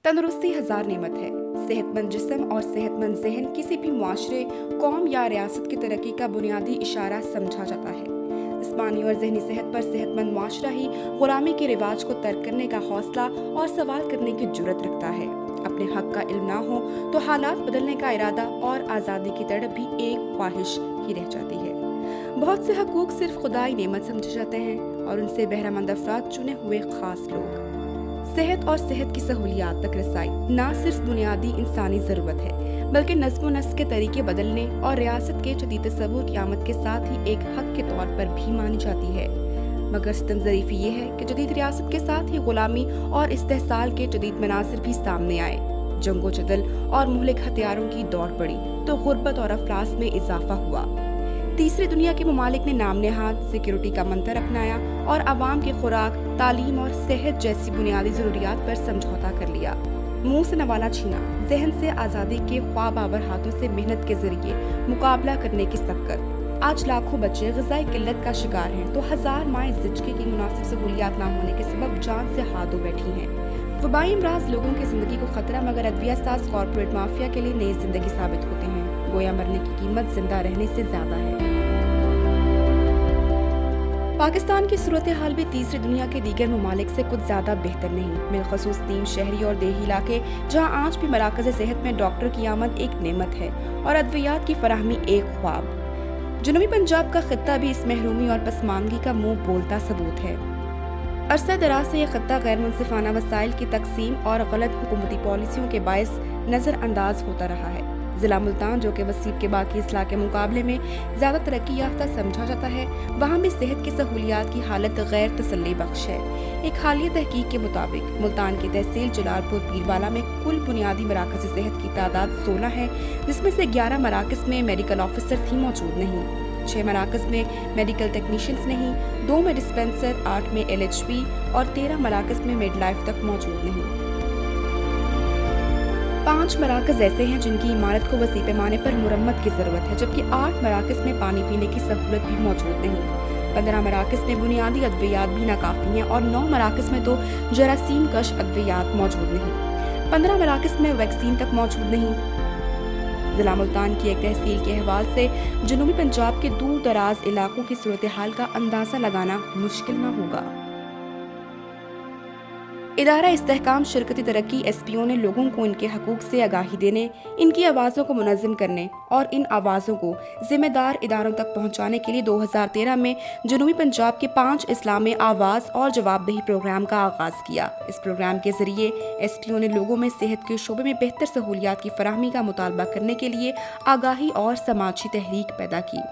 तंदुरुस्ती हज़ार नेमत है। सेहतमंद जिस्म और सेहतमंद जहन किसी भी मुआशरे, कौम या रियासत की तरक्की का बुनियादी इशारा समझा जाता है। जिस्मानी और जहनी सेहत पर सेहतमंद मुआशरा ही गुलामी के रिवाज को तर्क करने का हौसला और सवाल करने की जुर्रत रखता है। अपने हक का इल्म ना हो तो हालात बदलने का इरादा और आज़ादी की तड़प भी एक ख्वाहिश ही रह जाती है। बहुत से हकूक सिर्फ खुदाई नेमत समझे जाते हैं और उनसे बहरामंद अफराद चुने हुए खास लोग। सेहत और सेहत की सहूलियात तक रसाई ना सिर्फ बुनियादी इंसानी ज़रूरत है, बल्कि नज़्म व नस्क के तरीके बदलने और रियासत के जदीद तस्वुर क़यामत के साथ ही एक हक के तौर पर भी मानी जाती है। मगर सितम ज़रीफ़ी ये है कि जदीद रियासत के साथ ही ग़ुलामी और इस्तेहसाल के जदीद मनासिर भी सामने आए। जंगो जदल और मुहलिक हथियारों की दौड़ पड़ी तो गुर्बत और अफलास में इजाफा हुआ। तीसरी दुनिया के ममालिक ने नाम नेहाद सिक्योरिटी का मंत्र अपनाया और आवाम की खुराक, तालीम और सेहत जैसी बुनियादी ज़रूरियात पर समझौता कर लिया। मुंह से नवाला छीना, जहन से आज़ादी के ख्वाब आवर हाथों से मेहनत के जरिए मुकाबला करने की सबकत। आज लाखों बच्चे ग़िज़ाई किल्लत का शिकार हैं तो हज़ार माएँ ज़िचके की मुनासिब सहूलियात ना होने के सबब जान से हाथ धो बैठी हैं। वबाई अमराज लोगों की ज़िंदगी को ख़तरा मगर अदविया साज कॉर्पोरेट माफिया के लिए नई ज़िंदगी साबित होते हैं। गोया मरने की कीमत जिंदा रहने से ज़्यादा है। पाकिस्तान की सूरत हाल भी तीसरी दुनिया के दीगर ममालिक से कुछ ज़्यादा बेहतर नहीं। बिलखसूस तीन शहरी और देही इलाके जहाँ आज भी मराकज़ सेहत में डॉक्टर की आमद एक नेमत है और अद्वियात की फराहमी एक ख्वाब। जनूबी पंजाब का खित्ता भी इस महरूमी और पसमानगी का मुंह बोलता सबूत है। अरसा दराज से यह खित्ता गैर मुनसिफाना वसाइल की तकसीम और गलत हुकूमती पॉलिसियों के बायस नज़रअंदाज होता रहा है। ज़िला मुल्तान, जो कि वसीब के बाकी इस्ला के मुकाबले में ज़्यादा तरक्की याफ्ता समझा जाता है, वहाँ भी सेहत की सहूलियात की हालत गैर तसल्ली बख्श है। एक हालिया तहकीक के मुताबिक मुल्तान की तहसील जलालपुर पीरवाला में कुल बुनियादी मराकज़ सेहत की तादाद 16 है, जिसमें से 11 मराकज़ में मेडिकल ऑफिसर्स ही मौजूद नहीं, 6 मराकज़ में मेडिकल टेक्नीशियंस नहीं, 2 में डिस्पेंसर, 8 में LHP और 13 मराकज़ में मिडलाइफ तक मौजूद नहीं। 5 मराकज़ ऐसे हैं जिनकी इमारत को वसी पैमाने पर मुरम्मत की ज़रूरत है, जबकि 8 मराकज़ में पानी पीने की सहूलत भी मौजूद नहीं। 15 मराकज़ में बुनियादी अद्वियात भी नाकाफ़ी हैं और 9 मराकज़ में तो जरासीम कश अद्वियात मौजूद नहीं। 15 मराकज़ में वैक्सीन तक मौजूद नहीं। ज़िला मुल्तान की एक तहसील के हवाले से जनूबी पंजाब के दूर दराज इलाकों की सूरत हाल का अंदाज़ा लगाना मुश्किल न होगा। इदारा इस्तेहकाम शिरकती तरक्की SPO ने लोगों को इनके हकूक से आगाही देने, इनकी आवाज़ों को मुनज़्ज़म करने और इन आवाज़ों को ज़िम्मेदार इदारों तक पहुँचाने के लिए 2013 में जनूबी पंजाब के 5 अज़ला में आवाज़ और जवाबदेही प्रोग्राम का आगाज़ किया। इस प्रोग्राम के ज़रिए SPO ने लोगों में सेहत के शोबे में बेहतर सहूलियात की फराहमी का मुतालबा करने के लिए आगाही और समाजी तहरीक पैदा की।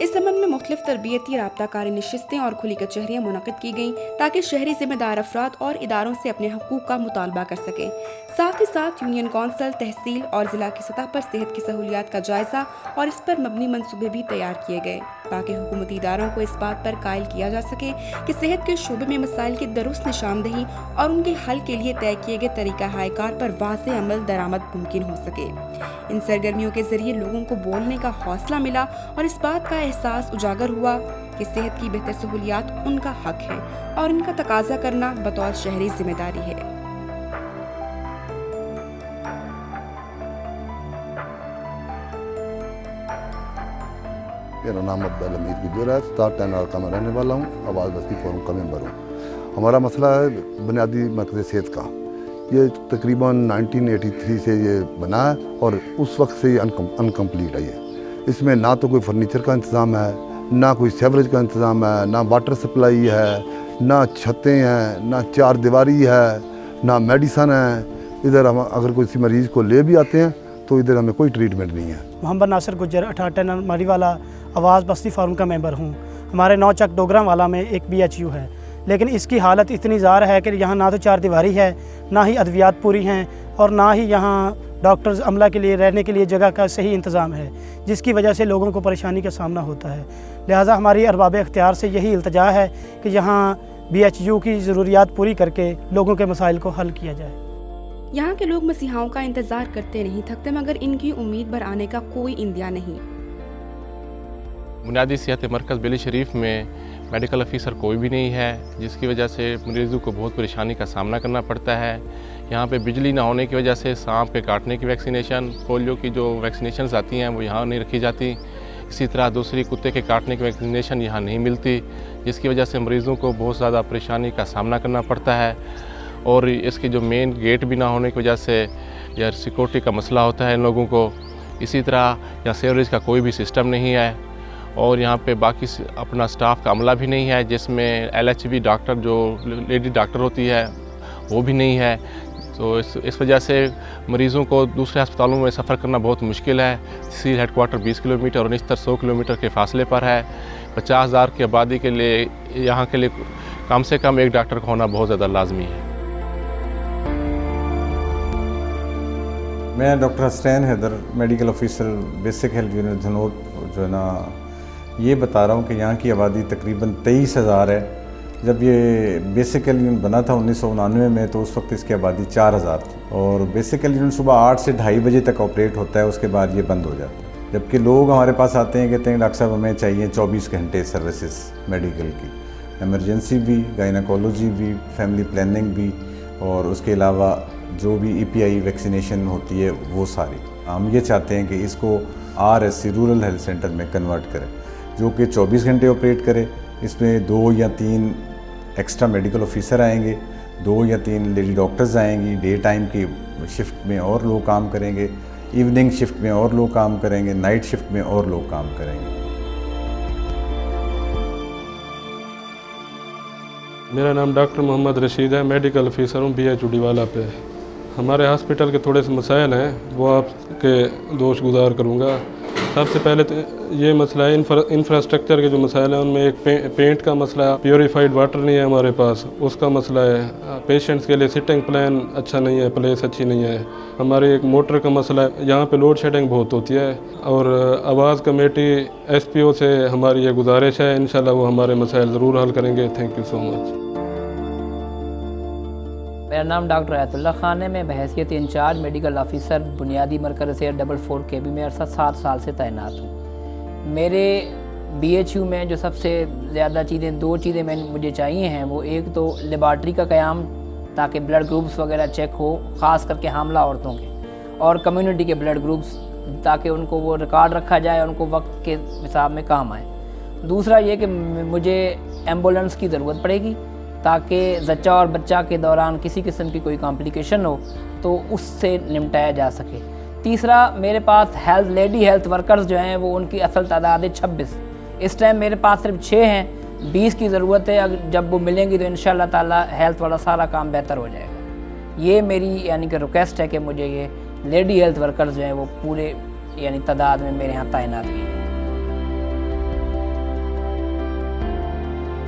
इस संबंध में मुख्तलिफ तरबियती राब्ताकारी नशिस्तें और खुली कचहरियाँ मुनक़िद की गईं ताकि शहरी जिम्मेदार अफराद और इदारों से अपने हकूक़ का मुतालबा कर सकें। साथ ही साथ यूनियन कौंसल, तहसील और ज़िला की सतह पर सेहत की सहूलियात का जायज़ा और इस पर मबनी मनसूबे भी तैयार किए गए ताकि हुकूमती इदारों को इस बात पर कायल किया जा सके कि सेहत के शोबे में मसाइल की दुरुस्त निशानदही और उनके हल के लिए तय किए गए तरीक़ा हायकार पर वाज़ेह अमल दरामद मुमकिन हो सके। इन सरगर्मियों के जरिए लोगों को बोलने का हौसला मिला और इस बात का एहसास उजागर हुआ कि सेहत की बेहतर सहूलियात उनका हक है और इनका तकाजा करना बतौर शहरी जिम्मेदारी है। मेरा नाम अब्दुल हमीद गुजर है, 7 इलाका में रहने वाला हूँ, आवाज़ बस्ती फोरम का मेंबर हूँ। हमारा मसला है बुनियादी मरकज़ सेहत का। ये तकरीबन 1983 से ये बना है और उस वक्त से ये अनकम्प्लीट है। इसमें ना तो कोई फर्नीचर का इंतज़ाम है, ना कोई सेवरेज का इंतज़ाम है, ना वाटर सप्लाई है, ना छतें हैं, ना चार दीवारी है, ना मेडिसन है। इधर हम अगर किसी मरीज़ को ले भी आते हैं तो इधर हमें कोई ट्रीटमेंट नहीं है। मोहम्मद नासिर गुजर, 68 मारी वाला, आवाज़ बस्ती फार्म का मेंबर हूँ। हमारे 9 चक डोगरा वाला में एक BHU है, लेकिन इसकी हालत इतनी ज़ार है कि यहाँ ना तो चार दीवारी है, ना ही अद्वियात पूरी हैं और ना ही यहाँ डॉक्टर्स अमला के लिए रहने के लिए जगह का सही इंतज़ाम है, जिसकी वजह से लोगों को परेशानी का सामना होता है। लिहाजा हमारी अरबाब इख्तियार से यही इल्तजा है कि यहाँ BHU की ज़रूरियात पूरी करके लोगों के मसाइल को हल किया जाए। यहाँ के लोग मसीहाओं का इंतज़ार करते नहीं थकते, मगर इनकी उम्मीद भर आने का कोई इंदिया नहीं। बुनियादी सेहत मरकज़ बेली शरीफ में मेडिकल ऑफिसर कोई भी नहीं है, जिसकी वजह से मरीज़ों को बहुत परेशानी का सामना करना पड़ता है। यहाँ पे बिजली ना होने की वजह से सांप के काटने की वैक्सीनेशन, पोलियो की जो वैक्सीनेशंस आती हैं वो यहाँ नहीं रखी जाती। इसी तरह दूसरी कुत्ते के काटने की वैक्सीनेशन यहाँ नहीं मिलती, जिसकी वजह से मरीज़ों को बहुत ज़्यादा परेशानी का सामना करना पड़ता है। और इसकी जो मेन गेट भी ना होने की वजह से यह सिक्योरिटी का मसला होता है इन लोगों को। इसी तरह यहाँ सीवरेज का कोई भी सिस्टम नहीं है और यहाँ पे बाकी अपना स्टाफ का अमला भी नहीं है, जिसमें LHV डॉक्टर जो लेडी डॉक्टर होती है वो भी नहीं है। तो इस वजह से मरीज़ों को दूसरे अस्पतालों में सफ़र करना बहुत मुश्किल है। तहसील हेडक्वार्टर 20 किलोमीटर और निस्तर 100 किलोमीटर के फासले पर है। 50,000 की आबादी के लिए यहाँ के लिए कम से कम एक डॉक्टर का होना बहुत ज़्यादा लाजमी है। मैं doctor Hasnain Haider, medical officer basic health unit Dhanot, जो है ना ये बता रहा हूँ कि यहाँ की आबादी तकरीबन 23,000 है। जब ये बेसिक हेल्थ यूनिट बना था 1999 में, तो उस वक्त इसकी आबादी 4,000 थी। और बेसिक हेल्थ यूनिट सुबह 8 से 2:30 बजे तक ऑपरेट होता है, उसके बाद ये बंद हो जाता है। जबकि लोग हमारे पास आते हैं, कहते हैं डॉक्टर साहब हमें चाहिए 24 घंटे सर्विसेज मेडिकल की, एमरजेंसी भी, गायनाकोलॉजी भी, फैमिली प्लानिंग भी, और उसके अलावा जो भी EPI वैक्सीनेशन होती है वो सारी। हम ये चाहते हैं कि इसको RSC रूरल हेल्थ सेंटर में कन्वर्ट करें, जो कि 24 घंटे ऑपरेट करे। इसमें 2 या 3 एक्स्ट्रा मेडिकल ऑफिसर आएंगे, 2 या 3 लेडी डॉक्टर्स आएंगी, डे टाइम की शिफ्ट में और लोग काम करेंगे, इवनिंग शिफ्ट में और लोग काम करेंगे, नाइट शिफ्ट में और लोग काम करेंगे। मेरा नाम डॉक्टर मोहम्मद रशीद है, मेडिकल ऑफिसर हूँ BH उडीवाला पे। हमारे हॉस्पिटल के थोड़े से मसाइल हैं, वो आपके दोष गुजार करूँगा। सबसे पहले तो ये मसला है इंफ्रास्ट्रक्चर के जो मसाइल हैं, उनमें एक पेंट का मसला है, प्योरीफाइड वाटर नहीं है हमारे पास, उसका मसला है। पेशेंट्स के लिए सिटिंग प्लान अच्छा नहीं है, प्लेस अच्छी नहीं है। हमारे एक मोटर का मसला है, यहाँ पे लोड शेडिंग बहुत होती है। और आवाज़ कमेटी SPO से हमारी ये गुजारिश है, इंशाल्लाह वो हमारे मसाइल ज़रूर हल करेंगे। Thank you so much. मेरा नाम डॉक्टर आयतुल्लाह खान है। मैं बहैसियत इंचार्ज मेडिकल ऑफिसर बुनियादी मरकज़ सेहत 44 KB में अरसा 7 साल से तैनात हूँ। मेरे BHU में जो सबसे ज़्यादा चीज़ें, 2 चीज़ें मुझे चाहिए हैं, वो एक तो लेबॉर्ट्री का क़याम, ताकि ब्लड ग्रुप्स वगैरह चेक हो, ख़ास करके हामला औरतों के, और कम्युनिटी के ब्लड ग्रुप्स, ताकि उनको वो रिकॉर्ड रखा जाए, उनको वक्त के हिसाब में काम आए। दूसरा ये कि मुझे एम्बुलेंस की ज़रूरत पड़ेगी, ताकि ज़च्चा और बच्चा के दौरान किसी किस्म की कोई कॉम्प्लिकेशन हो तो उससे निपटाया जा सके। तीसरा, मेरे पास लेडी हेल्थ वर्कर्स जो हैं, वो उनकी असल तादाद है 26। इस टाइम मेरे पास सिर्फ 6 हैं, 20 की ज़रूरत है। अगर जब वो मिलेंगी तो इंशाअल्लाह ताला हेल्थ वाला सारा काम बेहतर हो जाएगा। ये मेरी यानी कि रिक्वेस्ट है कि मुझे ये लेडी हेल्थ वर्कर्स जो हैं वो पूरे यानी तादाद में मेरे यहाँ तैनात की जाए।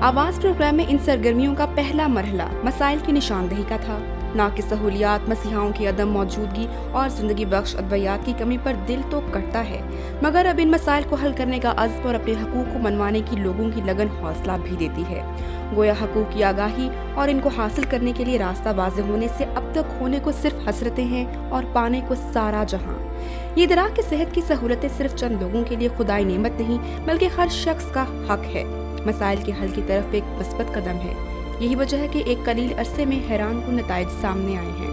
आवाज़ प्रोग्राम में इन सरगर्मियों का पहला मरहला मसाइल की निशानदेही का था। ना कि सहूलियात, मसीहाओं की अदम मौजूदगी और ज़िंदगी बख्श अद्वियात की कमी पर दिल तो कटता है, मगर अब इन मसाइल को हल करने का अज़्म और अपने हकूक़ को मनवाने की लोगों की लगन हौसला भी देती है। गोया हकूक़ की आगाही और इनको हासिल करने के लिए रास्ता वाज़ेह होने से अब तक होने को सिर्फ हसरतें हैं और पाने को सारा जहां। ये दरा कि सेहत की सहूलतें सिर्फ चंद लोगों के लिए खुदाई नेमत नहीं, बल्कि हर शख्स का हक है। मसाइल के हल की तरफ एक मस्बत कदम है। यही वजह है कि एक कलील अरसे में हैरान कुन नताइज सामने आए हैं।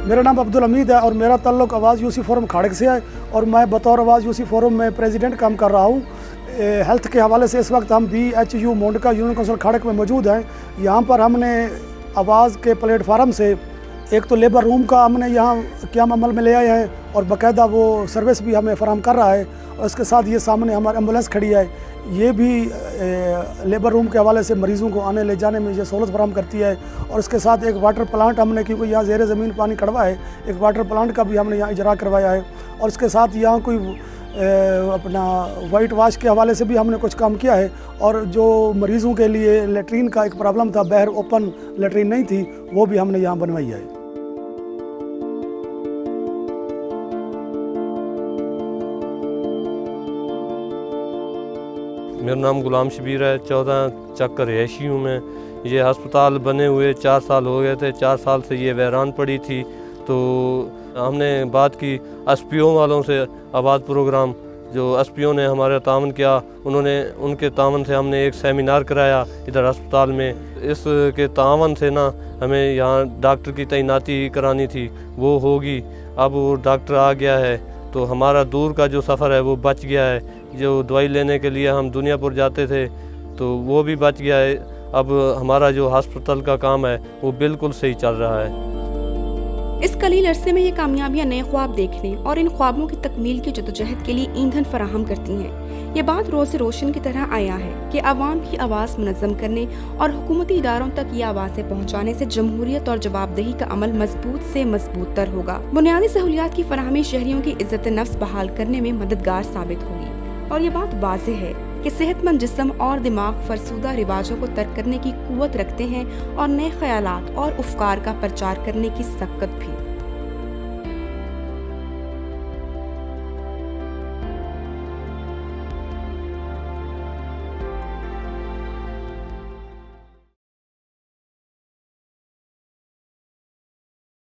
मेरा नाम अब्दुल हमीद है और मेरा ताल्लुक आवाज़ यूसी फोरम खड़क से है और मैं बतौर आवाज़ यूसी फोरम में प्रेसिडेंट काम कर रहा हूँ। हेल्थ के हवाले से इस वक्त हम BHU मोंडका यूनियन काउंसिल खड़क में मौजूद हैं। यहाँ पर हमने आवाज़ के प्लेटफार्म से एक तो लेबर रूम का हमने यहाँ क़याम अमल में ले आए हैं और बाकायदा वो सर्विस भी हमें फराहम कर रहा है। और इसके साथ ये सामने हमारी एम्बुलेंस खड़ी है, ये भी लेबर रूम के हवाले से मरीज़ों को आने ले जाने में ये सहूलत फराहम करती है। और इसके साथ एक वाटर प्लांट हमने, क्योंकि यहाँ ज़ेर ज़मीन पानी कड़वा है, एक वाटर प्लांट का भी हमने यहाँ इजरा करवाया है। और इसके साथ यहाँ कोई अपना वाइट वाश के हवाले से भी हमने कुछ काम किया है। और जो मरीज़ों के लिए लेटरीन का एक प्रॉब्लम था, बाहर ओपन लेटरीन नहीं थी, वो भी हमने यहाँ बनवाई है। मेरा नाम गुलाम शबीर है, 14 चक का रहायशी हूँ मैं। ये अस्पताल बने हुए 4 साल हो गए थे, 4 साल से ये वैरान पड़ी थी। तो हमने बात की SPO वालों से, आवाज़ प्रोग्राम जो SPO ने हमारा तावन किया, उनके तावन से हमने एक सेमिनार कराया इधर अस्पताल में। इसके तावन से ना हमें यहाँ डॉक्टर की तैनाती करानी थी, वो होगी। अब वो डॉक्टर आ गया है तो हमारा दूर का जो सफ़र है वो बच गया है। जो दवाई लेने के लिए हम दुनियापुर जाते थे तो वो भी बच गया है। अब हमारा जो हस्पताल का काम है वो बिल्कुल सही चल रहा है। इस कलील अरसे में ये कामयाबियां नए ख्वाब देखने और इन ख्वाबों की तकमील की जदोजहद के लिए ईंधन फराहम करती हैं। ये बात रोज़ रोशन की तरह आया है कि आवाम की आवाज़ मुनज़्ज़म करने और हुकूमती इदारों तक ये आवाज़ें पहुँचाने से जमहूरियत और जवाबदेही का अमल मजबूत से मजबूत तर होगा। बुनियादी सहूलियात की फराहमी शहरियों की इज्जत नफ्स बहाल करने में मददगार साबित होगी। और ये बात वाज़ेह है कि सेहतमंद जिस्म और दिमाग फरसूदा रिवाजों को तर्क करने की कुव्वत रखते हैं और नए ख्यालात और अफकार का प्रचार करने की सकत भी।